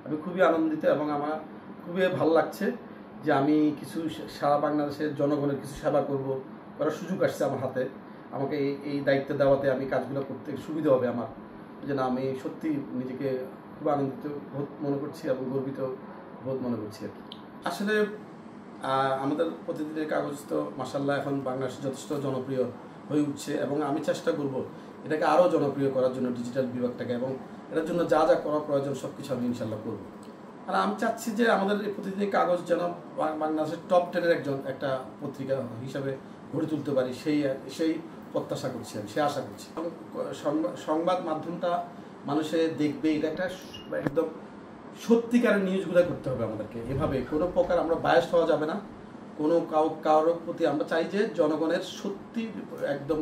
আমি খুবই আনন্দিত এবং আমার খুবই ভালো লাগছে যে আমি কিছু সারা বাংলাদেশের জনগণের কিছু সেবা করার সুযোগ আসছে আমার হাতে। আমাকে এই দায়িত্ব দেওয়াতে আমি কাজগুলো করতে সুবিধা হবে আমার। এই জন্য আমি সত্যি নিজেকে খুব আনন্দিত বোধ মনে করছি এবং গর্বিত বোধ মনে করছি আর কি। আসলে আমাদের প্রতিদিনের কাগজ তো মাশাআল্লাহ এখন বাংলাদেশে যথেষ্ট জনপ্রিয় হয়ে উঠছে এবং আমি চেষ্টা করব এটাকে আরও জনপ্রিয় করার জন্য ডিজিটাল বিভাগটাকে, এবং এটার জন্য যা যা করা প্রয়োজন সব কিছু আমি ইনশাল্লাহ করব। আর আমি চাচ্ছি যে আমাদের এই প্রতিদিনের কাগজ যেন বাংলাদেশের টপ 10-এর একটা পত্রিকা হিসাবে গড়ে তুলতে পারি, সেই প্রত্যাশা করছি আমি, সেই আশা করছি। সংবাদ মাধ্যমটা মানুষে দেখবে, এটা একটা একদম সত্যিকারের নিউজগুলো করতে হবে আমাদেরকে। এভাবে কোনো প্রকার আমরা বায়াস হওয়া যাবে না, কারোর প্রতি আমরা চাই যে জনগণের সত্যি একদম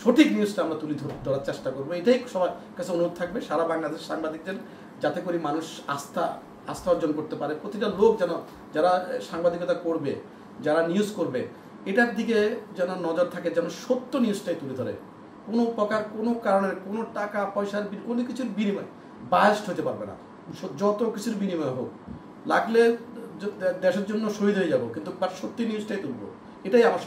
সঠিক নিউজটা আমরা ধরার চেষ্টা করবো। এটাই সবার কাছে অনুরোধ থাকবে সারা বাংলাদেশ সাংবাদিকদের, যাতে করে মানুষ আস্থা অর্জন করতে পারে। প্রতিটা লোক যেন, যারা সাংবাদিকতা করবে, যারা নিউজ করবে, এটার দিকে যেন নজর থাকে, যেন সত্য নিউজটাই তুলে ধরে। কোনো প্রকার কোনো কারণের কোনো টাকা পয়সার কোনো কিছুর বিনিময় বায়াসড হতে পারবে না। যত কিছুর বিনিময় হোক, লাগলে দেশের জন্য শহীদ হয়ে যাব, কিন্তু সত্যি নিউজটাই তুলবো। এটাই আমার